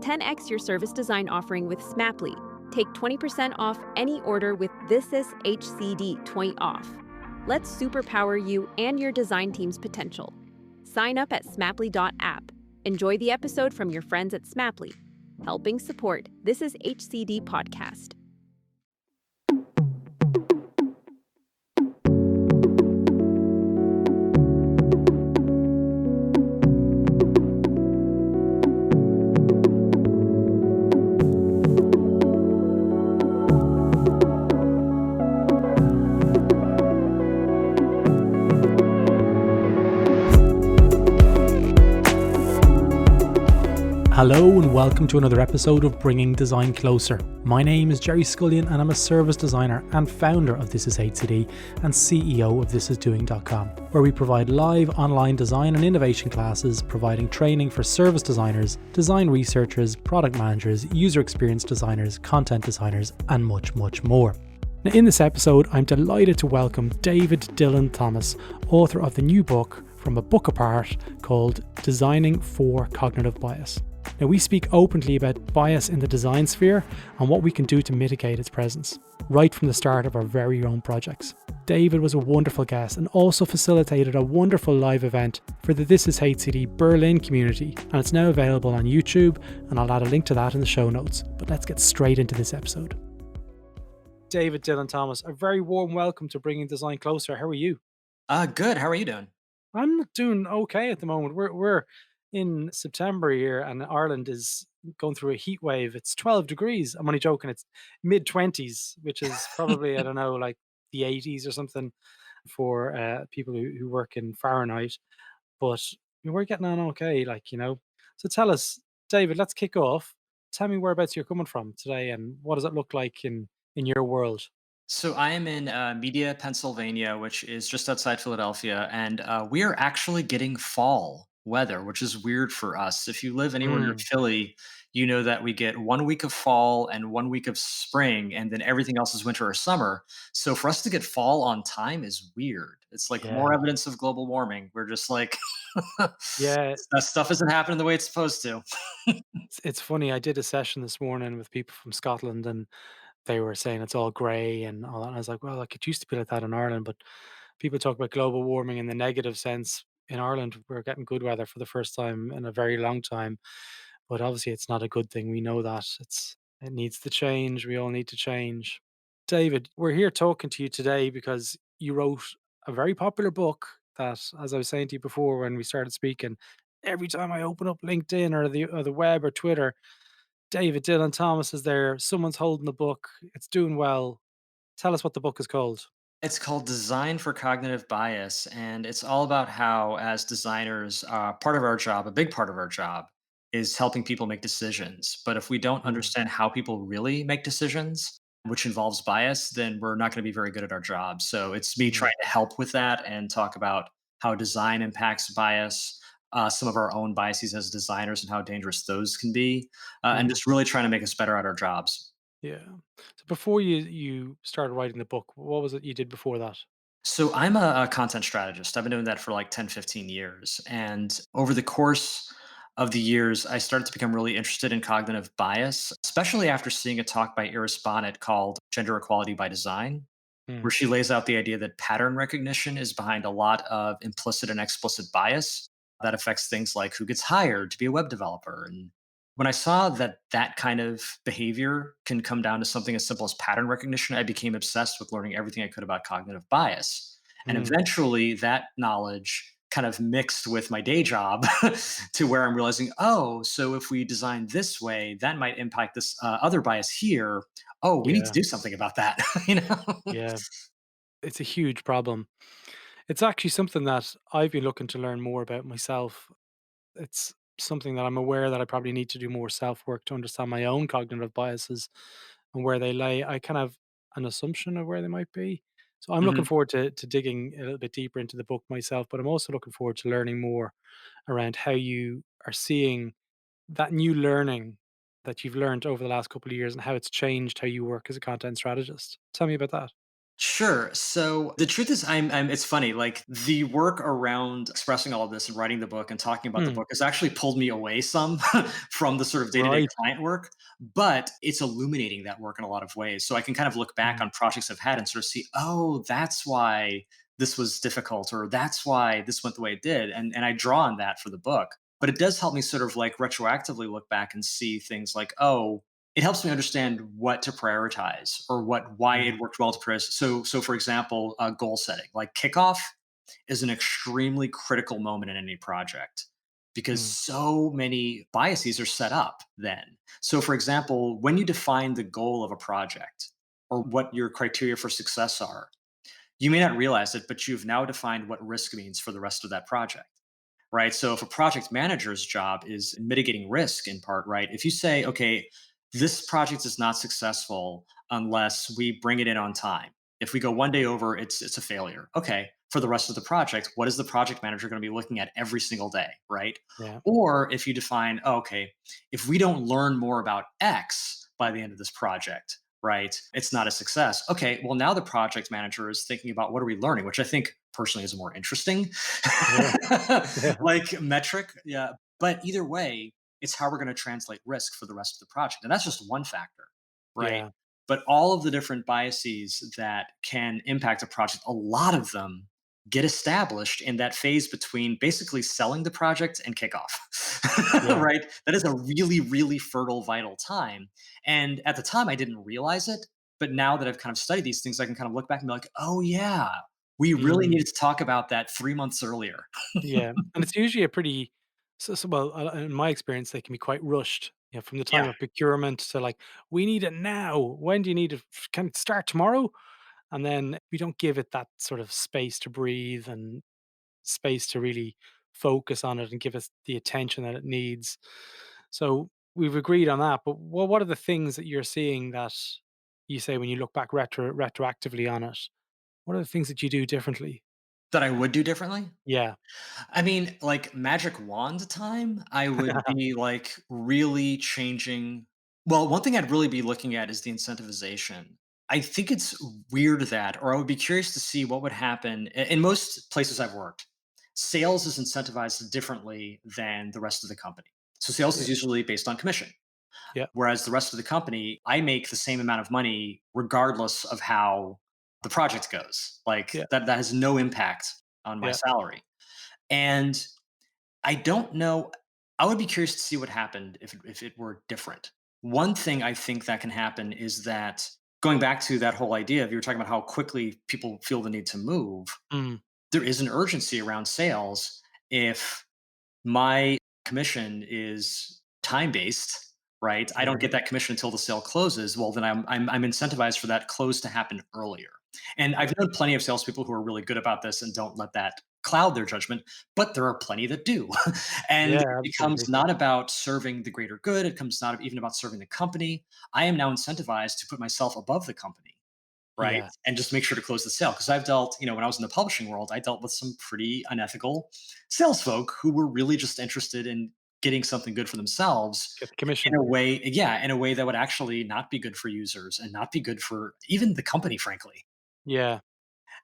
10x your service design offering with Smaply. Take 20% off any order with This Is HCD 20 off. Let's superpower you and your design team's potential. Sign up at smaply.app. Enjoy the episode from your friends at Smaply, helping support This Is HCD podcast. Hello and welcome to another episode of Bringing Design Closer. My name is Gerry Scullion and I'm a service designer and founder of This Is HCD and CEO of thisisdoing.com, where we provide live online design and innovation classes, providing training for service designers, design researchers, product managers, user experience designers, content designers, and much, much more. Now, in this episode, I'm delighted to welcome David Dylan Thomas, author of the new book From a Book Apart called Designing for Cognitive Bias. Now, we speak openly about bias in the design sphere and what we can do to mitigate its presence, right from the start of our very own projects. David was a wonderful guest and also facilitated a wonderful live event for the This Is HCD Berlin community, and it's now available on YouTube, and I'll add a link to that in the show notes. But let's get straight into this episode. David Dylan Thomas, a very warm welcome to Bringing Design Closer. How are you? Good. How are you doing? I'm doing okay at the moment. We're in September here, and Ireland is going through a heat wave. It's 12 degrees. I'm only joking. It's mid 20s, which is probably, I don't know, like the 80s or something for people who work in Fahrenheit. But we're getting on okay, So tell us, David, let's kick off. Tell me whereabouts you're coming from today and what does it look like in your world? So I am in Media, Pennsylvania, which is just outside Philadelphia, and we are actually getting fall weather, which is weird for us. If you live anywhere near Mm, Philly, you know that we get 1 week of fall and 1 week of spring, and then everything else is winter or summer. So for us to get fall on time is weird. It's like more yeah. evidence of global warming. We're just like Yeah, that stuff isn't happening the way it's supposed to. it's funny. I did a session this morning with people from Scotland, and they were saying it's all grey and all that. And I was like, well, like it used to be like that in Ireland, but people talk about global warming in the negative sense. In Ireland, we're getting good weather for the first time in a very long time, but obviously it's not a good thing. We know that it needs to change. We all need to change. David, we're here talking to you today because you wrote a very popular book that, as I was saying to you before when we started speaking, every time I open up LinkedIn or the web or Twitter, David Dylan Thomas is there. Someone's holding the book. It's doing well. Tell us what the book is called. It's called Design for Cognitive Bias, and it's all about how, as designers, part of our job, a big part of our job, is helping people make decisions. But if we don't Mm, understand how people really make decisions, which involves bias, then we're not going to be very good at our job. So it's me mm, trying to help with that and talk about how design impacts bias, some of our own biases as designers, and how dangerous those can be, and mm. just really trying to make us better at our jobs. Yeah. So before you started writing the book, what was it you did before that? So I'm a content strategist. I've been doing that for like 10, 15 years. And over the course of the years, I started to become really interested in cognitive bias, especially after seeing a talk by Iris Bonnet called Gender Equality by Design, where Mm, she lays out the idea that pattern recognition is behind a lot of implicit and explicit bias that affects things like who gets hired to be a web developer. And when I saw that that kind of behavior can come down to something as simple as pattern recognition, I became obsessed with learning everything I could about cognitive bias. And mm, eventually, that knowledge kind of mixed with my day job to where I'm realizing, oh, so if we design this way, that might impact this other bias here. Oh, we need to yeah, do something about that. you know? yeah. It's a huge problem. It's actually something that I've been looking to learn more about myself. It's something that I'm aware that I probably need to do more self work to understand my own cognitive biases and where they lay. I kind of an assumption of where they might be. So I'm looking Mhm. forward to digging a little bit deeper into the book myself, but I'm also looking forward to learning more around how you are seeing that new learning that you've learned over the last couple of years and how it's changed how you work as a content strategist. Tell me about that. Sure. So the truth is, it's funny. Like the work around expressing all of this and writing the book and talking about the Hmm. book has actually pulled me away some from the sort of day to day Right. client work, but it's illuminating that work in a lot of ways. So I can kind of look back Mm, on projects I've had and sort of see, oh, that's why this was difficult, or that's why this went the way it did. And I draw on that for the book. But it does help me sort of like retroactively look back and see things like, oh, it helps me understand what to prioritize or why mm, it worked well to prioritize. So for example, goal setting, like kickoff is an extremely critical moment in any project because mm, so many biases are set up then. So for example, when you define the goal of a project or what your criteria for success are, you may not realize it, but you've now defined what risk means for the rest of that project, right? So if a project manager's job is mitigating risk in part, right? If you say, okay, this project is not successful unless we bring it in on time. If we go one day over, it's a failure. Okay, for the rest of the project, what is the project manager going to be looking at every single day, right? yeah. Or if you define, oh, okay, if we don't learn more about X by the end of this project, right, it's not a success. Okay, well now the project manager is thinking about what are we learning, which I think personally is more interesting Yeah. Yeah. like metric. Yeah. But either way, it's how we're going to translate risk for the rest of the project. And that's just one factor, right? Yeah. But all of the different biases that can impact a project, a lot of them get established in that phase between basically selling the project and kickoff, Yeah. right? That is a really, really fertile, vital time. And at the time, I didn't realize it. But now that I've kind of studied these things, I can kind of look back and be like, oh, yeah, we really Mm, needed to talk about that 3 months earlier. yeah. And it's usually a pretty well, in my experience, they can be quite rushed. From the time Yeah. of procurement to like, we need it now. When do you need it? Can it start tomorrow? And then we don't give it that sort of space to breathe and space to really focus on it and give us the attention that it needs. So we've agreed on that. But what are the things that you're seeing that you say when you look back retroactively on it? What are the things that you do differently? That I would do differently? Yeah. I mean, like magic wand time, I would be like really changing. Well, one thing I'd really be looking at is the incentivization. I think it's weird that, or I would be curious to see what would happen in most places I've worked. Sales is incentivized differently than the rest of the company. So sales Yeah. is usually based on commission. Yeah. Whereas the rest of the company, I make the same amount of money regardless of how the project goes. Like Yeah. that has no impact on my Yeah. salary. And I don't know. I would be curious to see what happened if it were different. One thing I think that can happen is that going back to that whole idea of you were talking about how quickly people feel the need to move, Mm, there is an urgency around sales if my commission is time based, right? I don't yeah. get that commission until the sale closes. Well, then I'm incentivized for that close to happen earlier. And I've Yeah. known plenty of salespeople who are really good about this and don't let that cloud their judgment, but there are plenty that do. And Yeah. it becomes Absolutely. not about serving the greater good. It comes not even about serving the company. I am now incentivized to put myself above the company, right? Yeah. And just make sure to close the sale. Because I've dealt, when I was in the publishing world, I dealt with some pretty unethical sales folk who were really just interested in getting something good for themselves Get the in commission. a way, yeah, in a way that would actually not be good for users and not be good for even the company, frankly. Yeah.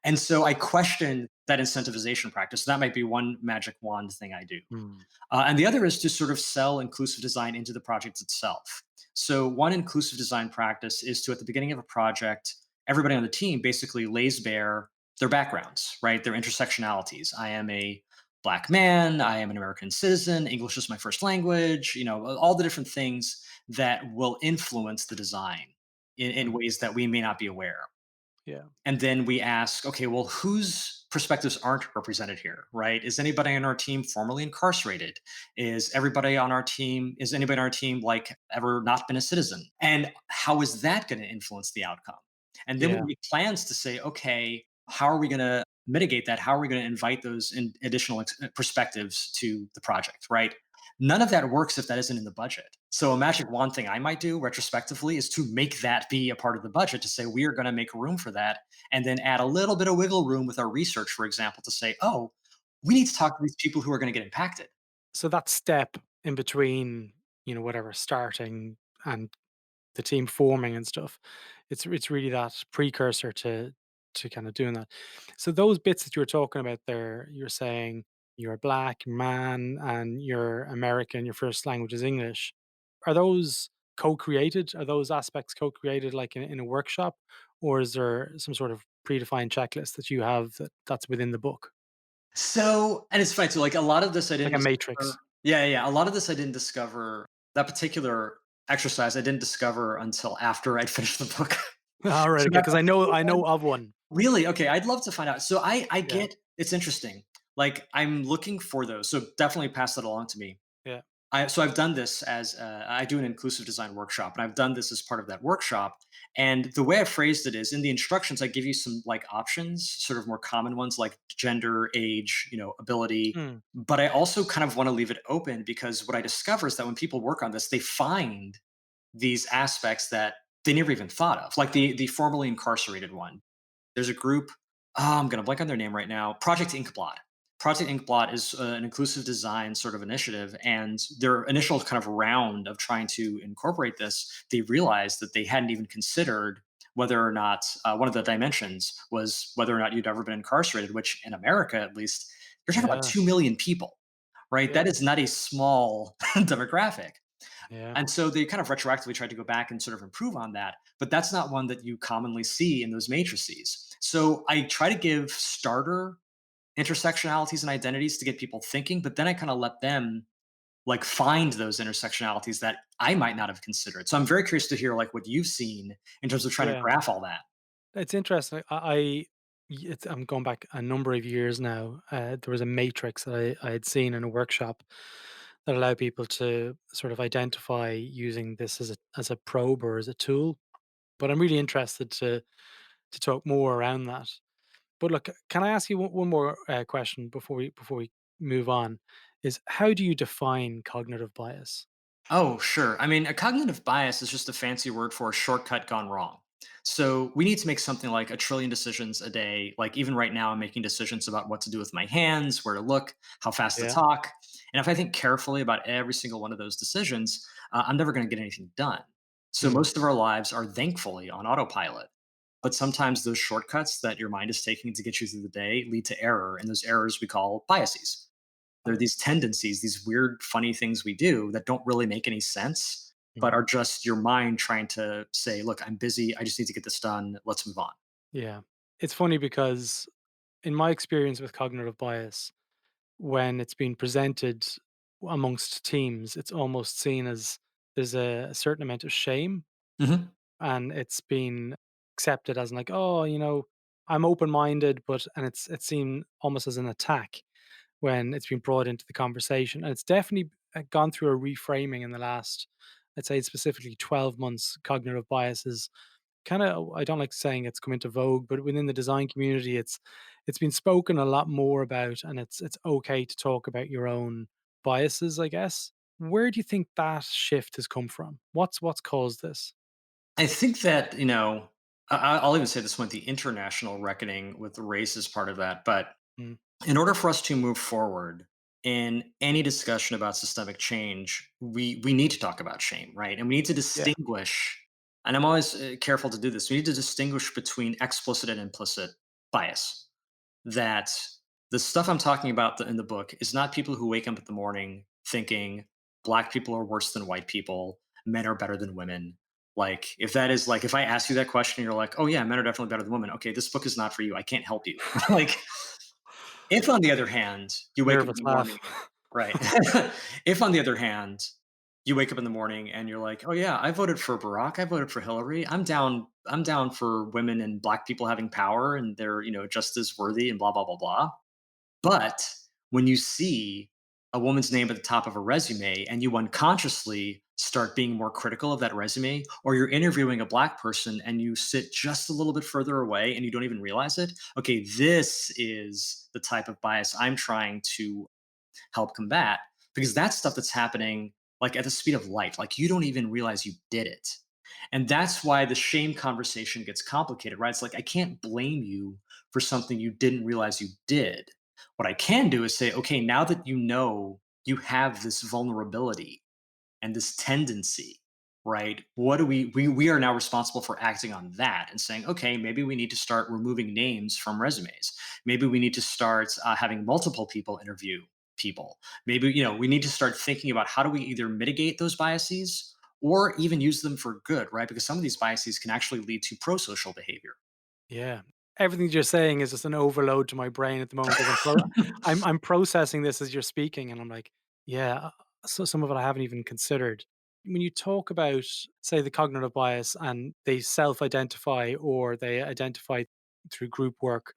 And so I question that incentivization practice. That might be one magic wand thing I do. Mm, And the other is to sort of sell inclusive design into the project itself. So, one inclusive design practice is to, at the beginning of a project, everybody on the team basically lays bare their backgrounds, right? Their intersectionalities. I am a Black man, I am an American citizen, English is my first language, all the different things that will influence the design in mm, ways that we may not be aware. yeah. And then we ask, okay, well, whose perspectives aren't represented here, right? Is anybody on our team formerly incarcerated? Is anybody on our team like ever not been a citizen? And how is that going to influence the outcome? And then we Yeah. make plans to say, okay, how are we going to mitigate that? How are we going to invite those additional perspectives to the project, right? None of that works if that isn't in the budget. So a magic wand thing I might do retrospectively is to make that be a part of the budget to say we are going to make room for that and then add a little bit of wiggle room with our research, for example, to say, oh, we need to talk to these people who are going to get impacted. So that step in between, whatever starting and the team forming and stuff, it's really that precursor to to kind of doing that. So those bits that you were talking about there, you're saying you're a black man and you're American, your first language is English. Are those co-created? Are those aspects co-created like in a workshop, or is there some sort of predefined checklist that you have that's within the book, So, and it's funny too, like a lot of this I like didn't a matrix? discover. Yeah, yeah. A lot of this I didn't discover. That particular exercise I didn't discover until after I'd finished the book. All right, So okay, that because particular I know one, of one. really? Okay, I'd love to find out. So I Yeah, get it's interesting. Like I'm looking for those. So definitely pass that along to me. yeah, So I've done this as I do an inclusive design workshop, and I've done this as part of that workshop. And the way I phrased it is in the instructions, I give you some like options, sort of more common ones like gender, age, ability. mm, But I also kind of want to leave it open because what I discover is that when people work on this, they find these aspects that they never even thought of, like the formerly incarcerated one. There's a group. Oh, I'm going to blank on their name right now. Project Inkblot. Project Inkblot is an inclusive design sort of initiative, and their initial kind of round of trying to incorporate this, they realized that they hadn't even considered whether or not one of the dimensions was whether or not you'd ever been incarcerated. Which in America, at least, you're talking about yeah, 2 million people, right? yeah, That is not a small demographic. yeah, And so they kind of retroactively tried to go back and sort of improve on that, but that's not one that you commonly see in those matrices. So I try to give starter intersectionalities and identities to get people thinking, but then I kind of let them like find those intersectionalities that I might not have considered. So I'm very curious to hear like what you've seen in terms of trying to yeah. graph all that. It's interesting. I'm going back a number of years now. There was a matrix that I had seen in a workshop that allowed people to sort of identify using this as a probe or as a tool. But I'm really interested to talk more around that. But look, can I ask you one more question before we move on? Is how do you define cognitive bias? Oh, sure. I mean, a cognitive bias is just a fancy word for a shortcut gone wrong. So we need to make something like a trillion decisions a day. Like even right now, I'm making decisions about what to do with my hands, where to look, how fast to Yeah. talk. And if I think carefully about every single one of those decisions, I'm never going to get anything done. So Mm, most of our lives are thankfully on autopilot. But sometimes those shortcuts that your mind is taking to get you through the day lead to error. And those errors we call biases. There are right. these tendencies, these weird, funny things we do that don't really make any sense, but Mm, are just your mind trying to say, look, I'm busy. I just need to get this done. Let's move on. yeah. It's funny because in my experience with cognitive bias, when it's been presented amongst teams, it's almost seen as there's a certain amount of shame, Hmm. and it's been accepted as like, oh, I'm open minded, but and it's seen almost as an attack when it's been brought into the conversation, and it's definitely gone through a reframing in the last, I'd say specifically 12 months. Cognitive biases kind of, I don't like saying it's come into vogue, but within the design community, it's been spoken a lot more about, and it's okay to talk about your own biases, I guess. Where do you think that shift has come from? What's caused this? I think that, I'll even say this one, the international reckoning with race is part of that. But Mm, in order for us to move forward in any discussion about systemic change, we need to talk about shame, right? And we need to yeah, distinguish. And I'm always careful to do this. We need to distinguish between explicit and implicit bias. That the stuff I'm talking about in the book is not people who wake up in the morning thinking black people are worse than white people, men are better than women. Like, if that is like, if I ask you that question, you're like, oh, yeah, men are definitely better than women. Okay, this book is not for you. I can't help you. Like, if on the other hand, you wake up in nervous the laugh. morning, right? If on the other hand, you wake up in the morning and you're like, "Oh yeah, I voted for Barack, I voted for Hillary. I'm down for women and black people having power and they're, just as worthy and blah blah blah blah." But when you see a woman's name at the top of a resume and you unconsciously start being more critical of that resume, or you're interviewing a black person and you sit just a little bit further away and you don't even realize it, okay, this is the type of bias I'm trying to help combat because that's stuff that's happening like at the speed of light. Like you don't even realize you did it. And that's why the shame conversation gets complicated, right? It's like, I can't blame you for something you didn't realize you did. What I can do is say, okay, now that you know you have this vulnerability and this tendency, right? What do we are now responsible for acting on that and saying, okay, maybe we need to start removing names from resumes. Maybe we need to start having multiple people interview people. Maybe, we need to start thinking about how do we either mitigate those biases or even use them for good, right? Because some of these biases can actually lead to pro-social behavior. Yeah. Everything you're saying is just an overload to my brain at the moment as I'm processing this as you're speaking, and I'm like, yeah, so some of it I haven't even considered. When you talk about, say, the cognitive bias and they self-identify or they identify through group work,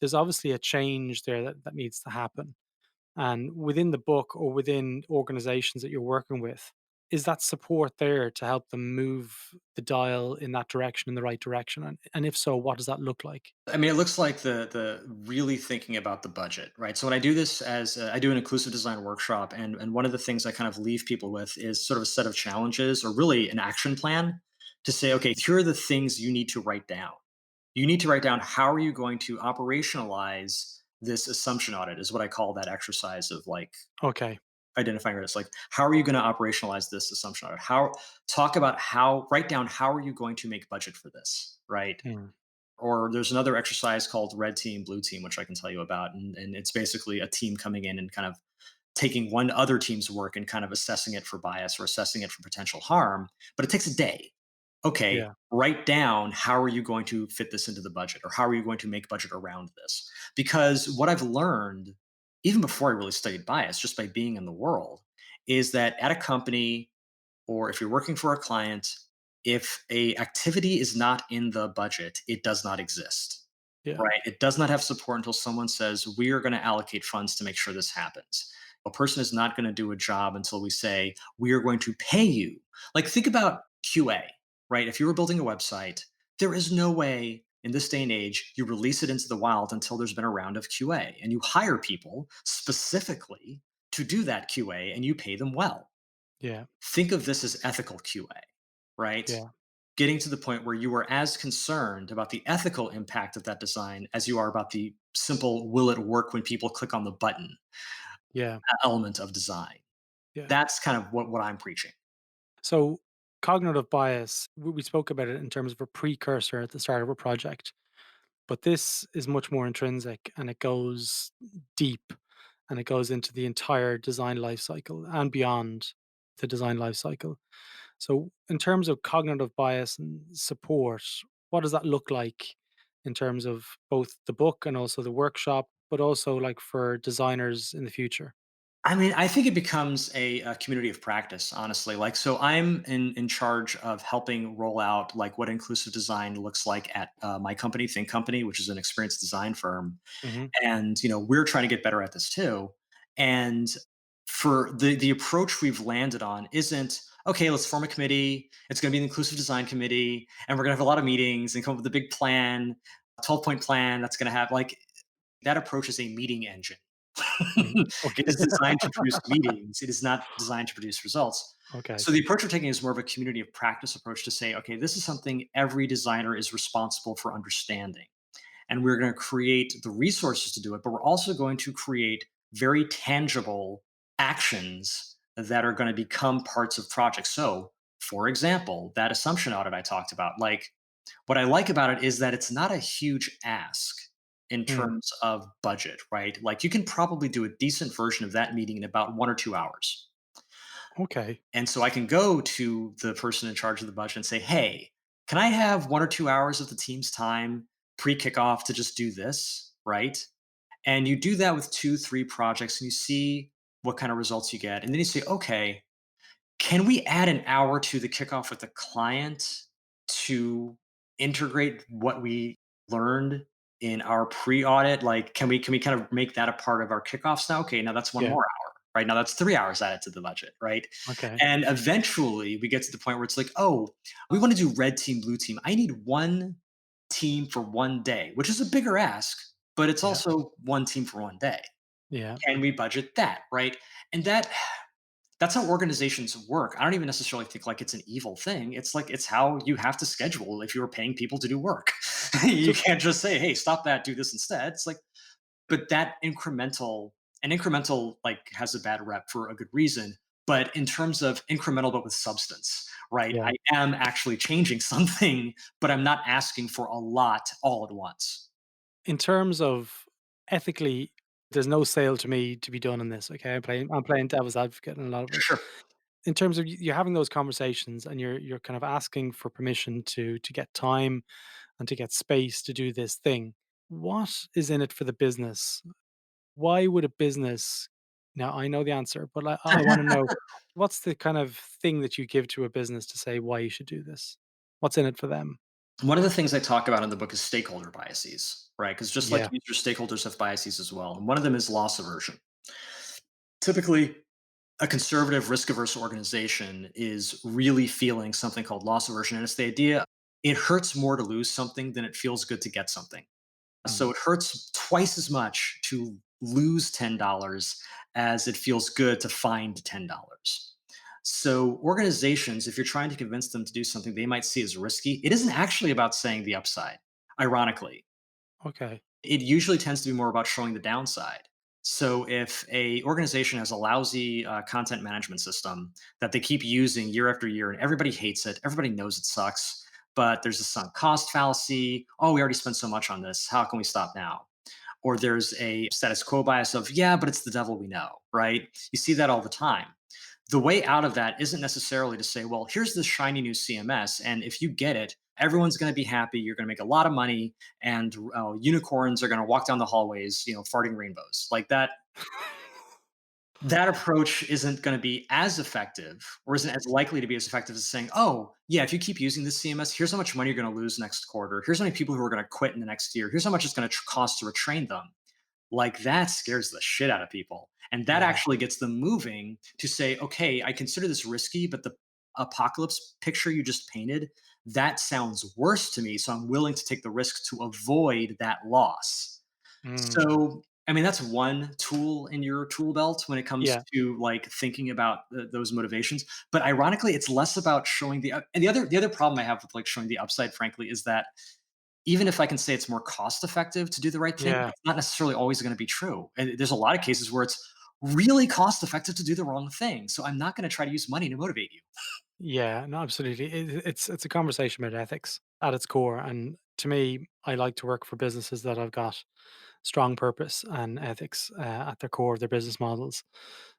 there's obviously a change there that needs to happen. And within the book or within organizations that you're working with, is that support there to help them move the dial in that direction, in the right direction? And if so, what does that look like? I mean, it looks like the really thinking about the budget, right? So when I do this I do an inclusive design workshop, and one of the things I kind of leave people with is sort of a set of challenges or really an action plan to say, okay, here are the things you need to write down. You need to write down how are you going to operationalize this assumption audit is what I call that exercise of like Okay. identifying risks. Like, how are you going to operationalize this assumption audit? How talk about how write down how are you going to make budget for this, right? Mm. Or there's another exercise called red team, blue team, which I can tell you about. And it's basically a team coming in and kind of taking one other team's work and kind of assessing it for bias or assessing it for potential harm. But it takes a day. Okay, Yeah. write down how are you going to fit this into the budget or how are you going to make budget around this? Because what I've learned, even before I really studied bias, just by being in the world, is that at a company or if you're working for a client, if a activity is not in the budget, it does not exist. Yeah. Right? It does not have support until someone says, we are going to allocate funds to make sure this happens. A person is not going to do a job until we say, we are going to pay you. Like, think about QA, right? If you were building a website, there is no way in this day and age you release it into the wild until there's been a round of QA and you hire people specifically to do that QA and you pay them well. Yeah. Think of this as ethical QA, right? Yeah. Getting to the point where you are as concerned about the ethical impact of that design as you are about the simple will it work when people click on the button Yeah. element of design. Yeah. That's kind of what I'm preaching. So cognitive bias, we spoke about it in terms of a precursor at the start of a project, but this is much more intrinsic and it goes deep and it goes into the entire design life cycle and beyond the design life cycle. So, in terms of cognitive bias and support, what does that look like in terms of both the book and also the workshop, but also like for designers in the future? I mean, I think it becomes a community of practice, honestly. Like, so I'm in charge of helping roll out like what inclusive design looks like at my company, Think Company, which is an experience design firm. Hmm. And we're trying to get better at this too. And for the approach we've landed on isn't okay, let's form a committee, it's going to be an inclusive design committee, and we're going to have a lot of meetings and come up with a big plan, a 12-point plan that's going to have like that approach is a meeting engine. Hmm. It Okay. is designed to produce meetings, it is not designed to produce results. Okay. So the approach we're taking is more of a community of practice approach to say, okay, this is something every designer is responsible for understanding, and we're going to create the resources to do it, but we're also going to create very tangible actions that are going to become parts of projects. So, for example, that assumption audit I talked about, like what I like about it is that it's not a huge ask in Mm, terms of budget, right? Like you can probably do a decent version of that meeting in about 1 or 2 hours. okay. And so I can go to the person in charge of the budget and say, hey, can I have 1 or 2 hours of the team's time pre kickoff to just do this? Right. And you do that with two, three projects and you see what kind of results you get. And then you say, okay, can we add an hour to the kickoff with the client to integrate what we learned in our pre-audit? Like, can we kind of make that a part of our kickoffs now? Okay, now that's one Yeah. more hour, right? Now that's 3 hours added to the budget, right? Okay. And eventually we get to the point where it's like, oh, we want to do red team, blue team. I need one team for one day, which is a bigger ask, but it's Yeah. also one team for one day. Yeah. Can we budget that, right? And that's how organizations work. I don't even necessarily think like it's an evil thing. It's like it's how you have to schedule if you were paying people to do work. You So, can't just say, "Hey, stop that, do this instead." It's like, but that incremental like has a bad rep for a good reason. but in terms of incremental but with substance, right? Yeah. I am actually changing something, but I'm not asking for a lot all at once. In terms of ethically, there's no sale to me to be done in this. Okay, I'm playing devil's advocate in a lot of it. Sure. In terms of you're having those conversations and you're kind of asking for permission to get time and to get space to do this thing. What is in it for the business? Why would a business now I know the answer, but I want to know what's the kind of thing that you give to a business to say why you should do this? What's in it for them? One of the things I talk about in the book is stakeholder biases, right? Because just like Yeah. users, stakeholders have biases as well. And one of them is loss aversion. Typically, a conservative, risk averse organization is really feeling something called loss aversion. And it's the idea it hurts more to lose something than it feels good to get something. So Mm. it hurts twice as much to lose $10 as it feels good to find $10. So organizations, if you're trying to convince them to do something they might see as risky, it isn't actually about saying the upside. Ironically, Okay. it usually tends to be more about showing the downside. So if a organization has a lousy content management system that they keep using year after year and everybody hates it, everybody knows it sucks, but there's a sunk cost fallacy. Oh, we already spent so much on this. How can we stop now? Or there's a status quo bias of, yeah, but it's the devil we know, right? You see that all the time. The way out of that isn't necessarily to say, well, here's this shiny new CMS. And if you get it, everyone's going to be happy. You're going to make a lot of money, and unicorns are going to walk down the hallways, farting rainbows. Like that approach isn't going to be as effective or isn't as likely to be as effective as saying, oh, yeah, if you keep using this CMS, here's how much money you're going to lose next quarter. Here's how many people who are going to quit in the next year. Here's how much it's going to cost to retrain them. Like that scares the shit out of people. And that Yeah. actually gets them moving to say, okay, I consider this risky, but the apocalypse picture you just painted, that sounds worse to me. So I'm willing to take the risk to avoid that loss. Mm. So, I mean, that's one tool in your tool belt when it comes Yeah. to like thinking about those motivations. But ironically, it's less about showing and the other problem I have with like showing the upside, frankly, is that even if I can say it's more cost effective to do the right thing, Yeah. that's not necessarily always going to be true. And there's a lot of cases where it's really cost effective to do the wrong thing. So I'm not going to try to use money to motivate you. Yeah, no, absolutely. It's a conversation about ethics at its core, and to me, I like to work for businesses that have got strong purpose and ethics at their core of their business models.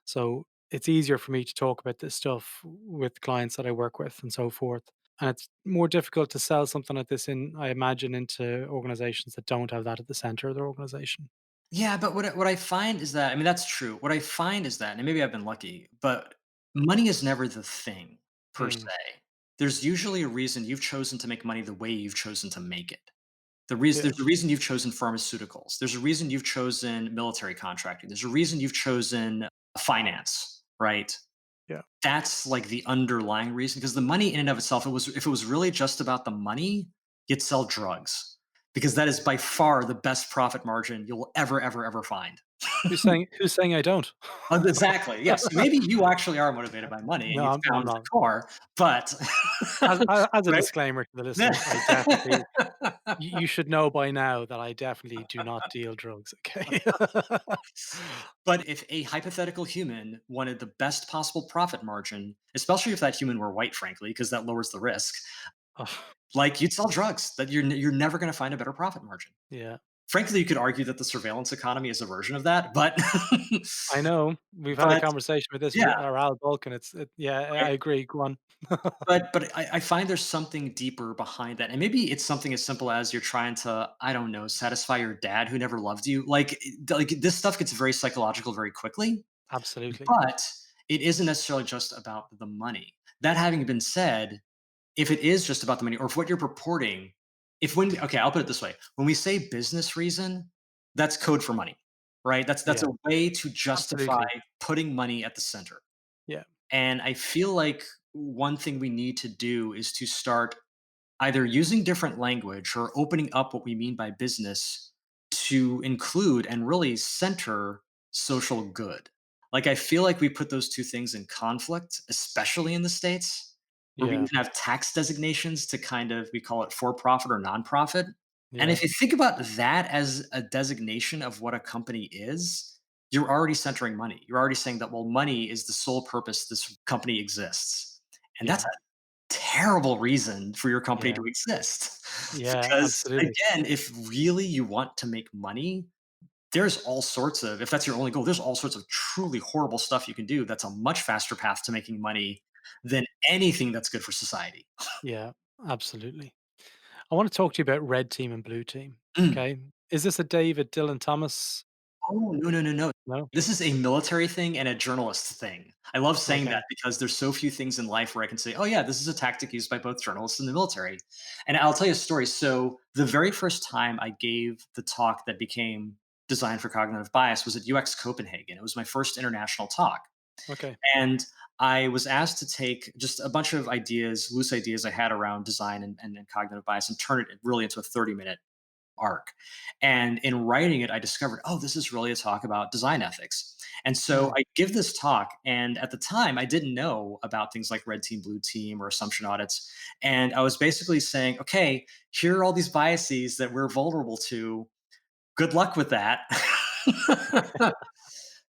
So it's easier for me to talk about this stuff with clients that I work with and so forth. And it's more difficult to sell something like this in, I imagine, into organizations that don't have that at the center of their organization. Yeah, but what I find is that, I mean, that's true. What I find is that, and maybe I've been lucky, but money is never the thing per Mm, se. There's usually a reason you've chosen to make money the way you've chosen to make it. yeah, There's a reason you've chosen pharmaceuticals. There's a reason you've chosen military contracting. There's a reason you've chosen finance, right? yeah. That's like the underlying reason, because the money in and of itself, if it was really just about the money, you'd sell drugs, because that is by far the best profit margin you'll ever find. Who's saying I don't? Exactly. Yes. Maybe you actually are motivated by money and No, you I'm found the not. core, but As a right. disclaimer to the listeners, I definitely you should know by now that I definitely do not deal drugs, okay? But if a hypothetical human wanted the best possible profit margin, especially if that human were white, frankly, because that lowers the risk, Ugh, like you'd sell drugs. That you're never going to find a better profit margin. yeah, Frankly, you could argue that the surveillance economy is a version of that, but I know. We've had a but conversation with this with yeah, our Al Bulk, and yeah, I right. agree, go on. But I find there's something deeper behind that, and maybe it's something as simple as you're trying to, I don't know, satisfy your dad who never loved you. Like this stuff gets very psychological very quickly, Absolutely. but it isn't necessarily just about the money. That having been said, if it is just about the money, or if what you're purporting, if when okay, I'll put it this way: when we say business reason, that's code for money, right? That's Yeah, a way to justify absolutely. putting money at the center. Yeah, And I feel like one thing we need to do is to start either using different language or opening up what we mean by business to include and really center social good. Like, I feel like we put those two things in conflict, especially in the States, where we yeah, even have tax designations to kind of, we call it for profit or nonprofit. And yeah, if you think about that as a designation of what a company is, you're already centering money. You're already saying that, well, money is the sole purpose this company exists. And that's Yeah. a terrible reason for your company Yeah. to exist. Yeah, Because absolutely. again, if really you want to make money, there's all sorts of, if that's your only goal, there's all sorts of truly horrible stuff you can do that's a much faster path to making money than anything that's good for society. Yeah, absolutely. I want to talk to you about red team and blue team. Mm. Okay. Is this a David Dylan Thomas? Oh, no, no, no, no. No? This is a military thing and a journalist thing. I love saying Okay. that because there's so few things in life where I can say, "Oh yeah, this is a tactic used by both journalists and the military." And I'll tell you a story. So the very first time I gave the talk that became Design for Cognitive Bias was at UX Copenhagen. It was my first international talk. Okay. And I was asked to take just a bunch of ideas, loose ideas I had around design and cognitive bias, and turn it really into a 30-minute arc. And in writing it, I discovered, oh, this is really a talk about design ethics. And so Mm. I give this talk, and at the time, I didn't know about things like red team, blue team, or assumption audits. And I was basically saying, okay, here are all these biases that we're vulnerable to. Good luck with that.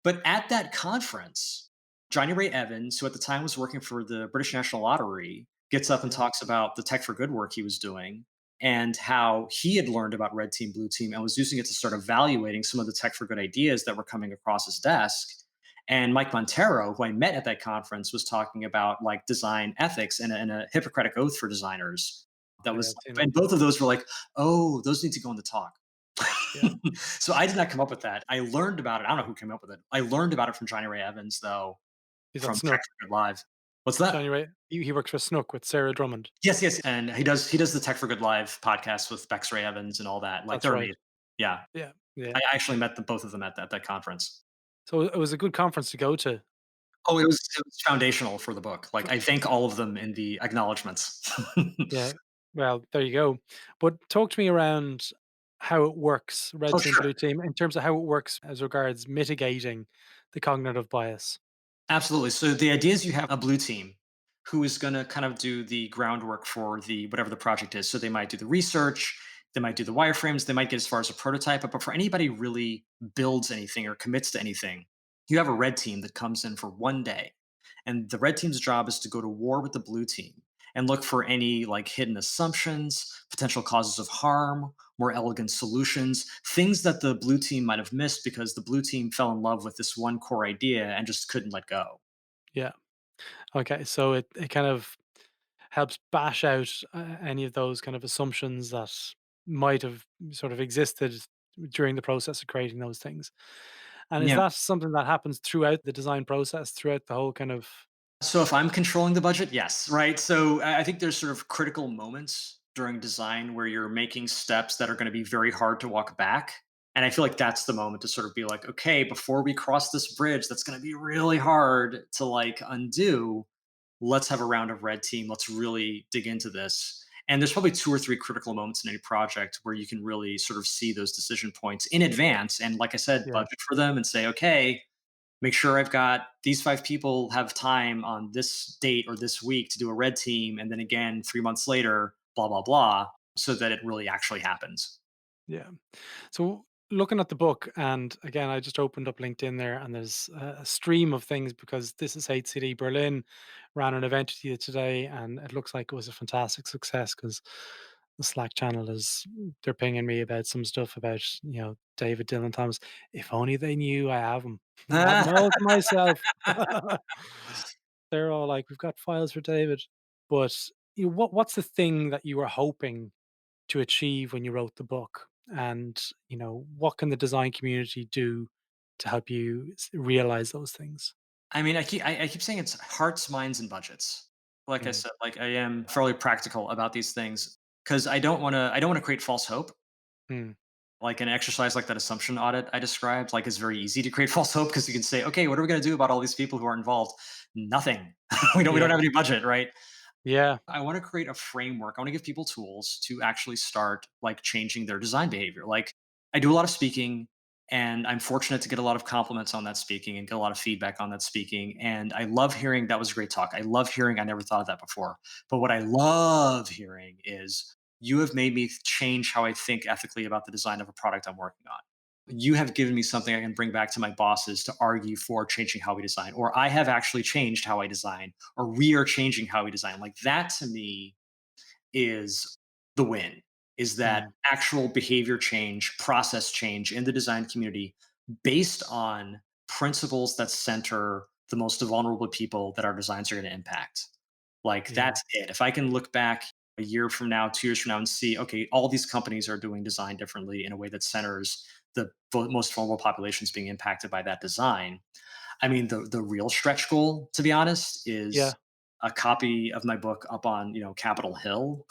But at that conference, Johnny Ray Evans, who at the time was working for the British National Lottery, gets up and Yeah. talks about the Tech for Good work he was doing and how he had learned about red team, blue team, and was using it to start evaluating some of the Tech for Good ideas that were coming across his desk. And Mike Montero, who I met at that conference, was talking about like design ethics and a Hippocratic oath for designers. That Yeah, was, I've seen that. and both of those were like, oh, those need to go in the talk. Yeah. So I did not come up with that. I learned about it. I don't know who came up with it. I learned about it from Johnny Ray Evans, though, He's at from Tech Snook. for Good Live. What's that? Johnny Ray. He works for Snook with Sarah Drummond. Yes, yes, and he does the Tech for Good Live podcast with Bex Ray Evans and all that. Like That's they're right. amazing. Yeah, Yeah. Yeah. I actually met the both of them at that conference. So it was a good conference to go to. Oh, it was foundational for the book. Like I thank all of them in the acknowledgments. Yeah. Well, there you go. But talk to me around how it works, red Oh, team, sure. blue team, in terms of how it works as regards mitigating the cognitive bias. Absolutely. So the idea is you have a blue team who is going to kind of do the groundwork for the whatever the project is. So they might do the research, they might do the wireframes, they might get as far as a prototype. But before anybody really builds anything or commits to anything, you have a red team that comes in for one day. And the red team's job is to go to war with the blue team and look for any like hidden assumptions, potential causes of harm, more elegant solutions, things that the blue team might have missed because the blue team fell in love with this one core idea and just couldn't let go. Yeah. Okay. So it kind of helps bash out any of those kind of assumptions that might have sort of existed during the process of creating those things. And is Yeah. that something that happens throughout the design process, throughout the whole kind of So if I'm controlling the budget, yes, right? So I think there's sort of critical moments during design where you're making steps that are going to be very hard to walk back. And I feel like that's the moment to sort of be like, okay, before we cross this bridge, that's going to be really hard to like undo. Let's have a round of red team. Let's really dig into this. And there's probably two or three critical moments in any project where you can really sort of see those decision points in advance. And like I said, yeah, budget for them and say, okay, make sure I've got these 5 people have time on this date or this week to do a red team. And then again, 3 months later, blah, blah, blah, so that it really actually happens. yeah. So looking at the book, and again, I just opened up LinkedIn there, and there's a stream of things because this is HCD Berlin ran an event with you today, and it looks like it was a fantastic success because the Slack channel is they're pinging me about some stuff about David Dylan Thomas. If only they knew I have them. I have them all to myself. They're all like, we've got files for David, but what's the thing that you were hoping to achieve when you wrote the book? And, what can the design community do to help you realize those things? I mean, I keep saying it's hearts, minds, and budgets. Like I Mm, said, like I am fairly practical about these things because I don't want to create false hope. mm, Like an exercise like that assumption audit I described, like, is very easy to create false hope because you can say, okay, what are we going to do about all these people who are involved? Nothing. We don't yeah, have any budget, right? yeah, I want to create a framework. I want to give people tools to actually start like changing their design behavior. Like I do a lot of speaking and I'm fortunate to get a lot of compliments on that speaking and get a lot of feedback on that speaking. And I love hearing that was a great talk. I love hearing I never thought of that before. But what I love hearing is you have made me change how I think ethically about the design of a product I'm working on. you have given me something I can bring back to my bosses to argue for changing how we design, or I have actually changed how I design, or we are changing how we design. Like that to me is the win, is that Mm, actual behavior change, process change in the design community based on principles that center the most vulnerable people that our designs are going to impact. Like yeah. that's it. If I can look back a year from now, 2 years from now, and see, okay, all these companies are doing design differently in a way that centers the most vulnerable populations being impacted by that design. I mean, the real stretch goal, to be honest, Yeah. is a copy of my book up on Capitol Hill,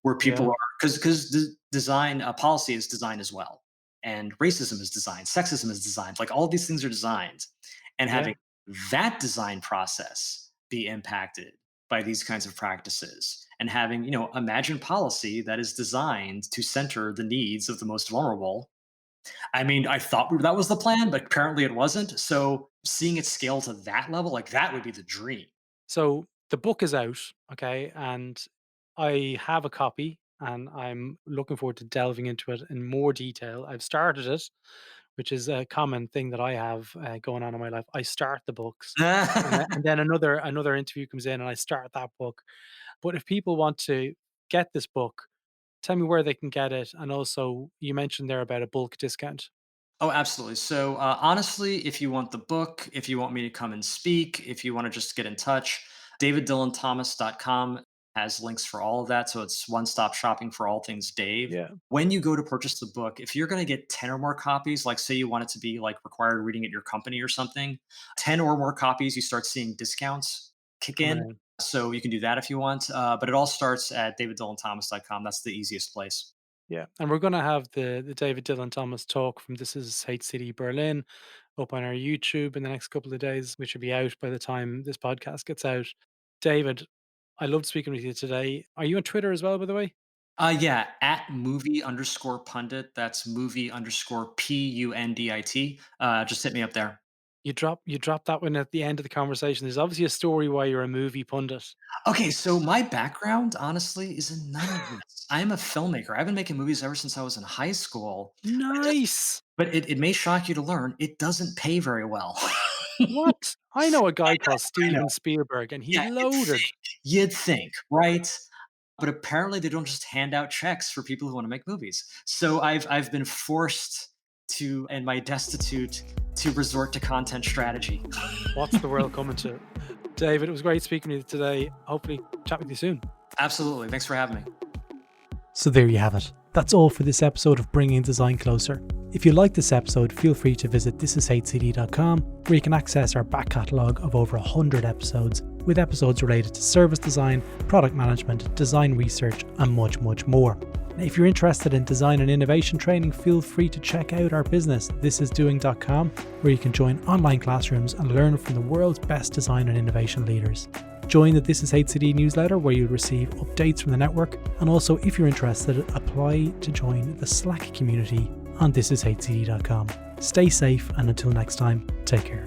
where people Yeah. are because design policy is design as well, and racism is designed, sexism is designed, like all of these things are designed, and Yeah. having that design process be impacted by these kinds of practices, and having imagine policy that is designed to center the needs of the most vulnerable. I mean, I thought that was the plan, but apparently it wasn't. So seeing it scale to that level, like that would be the dream. So the book is out, okay, and I have a copy, and I'm looking forward to delving into it in more detail. I've started it, which is a common thing that I have going on in my life. I start the books, and then another interview comes in, and I start that book. But if people want to get this book, tell me where they can get it, and also you mentioned there about a bulk discount. Oh, absolutely. So, honestly, if you want the book, if you want me to come and speak, if you want to just get in touch, daviddylan.thomas.com has links for all of that. So it's one stop shopping for all things Dave. Yeah, When you go to purchase the book, if you're going to get 10 or more copies, like say you want it to be like required reading at your company or something, 10 or more copies, you start seeing discounts kick coming in. in. So you can do that if you want. But it all starts at daviddylan.thomas.com. That's the easiest place. Yeah, and we're gonna have the David Dylan Thomas talk from This Is Hate City Berlin up on our YouTube in the next couple of days, which will be out by the time this podcast gets out. David, I loved speaking with you today. Are you on Twitter as well, by the way? Yeah, at movie underscore pundit. That's movie underscore pundit. Just hit me up there. You dropped that one at the end of the conversation. There's obviously a story why you're a movie pundit. Okay, so my background, honestly, is in none of this. I am a filmmaker. I've been making movies ever since I was in high school. Nice. But it may shock you to learn it doesn't pay very well. What? I know a I guy called know. Steven Spielberg, and he's Yeah, loaded. you'd think, right? But apparently they don't just hand out checks for people who want to make movies. So I've been forced to, and my destitute, to resort to content strategy. What's the world coming to? David, it was great speaking with you today. Hopefully, chat with you soon. Absolutely. Thanks for having me. So there you have it. That's all for this episode of Bringing Design Closer. If you like this episode, feel free to visit thisishatecd.com, where you can access our back catalogue of over 100 episodes, with episodes related to service design, product management, design research, and much, much more. Now, if you're interested in design and innovation training, feel free to check out our business, thisisdoing.com, where you can join online classrooms and learn from the world's best design and innovation leaders. Join the This Is HCD newsletter, where you'll receive updates from the network, and also, if you're interested, apply to join the Slack community on thisishcd.com. Stay safe, and until next time, take care.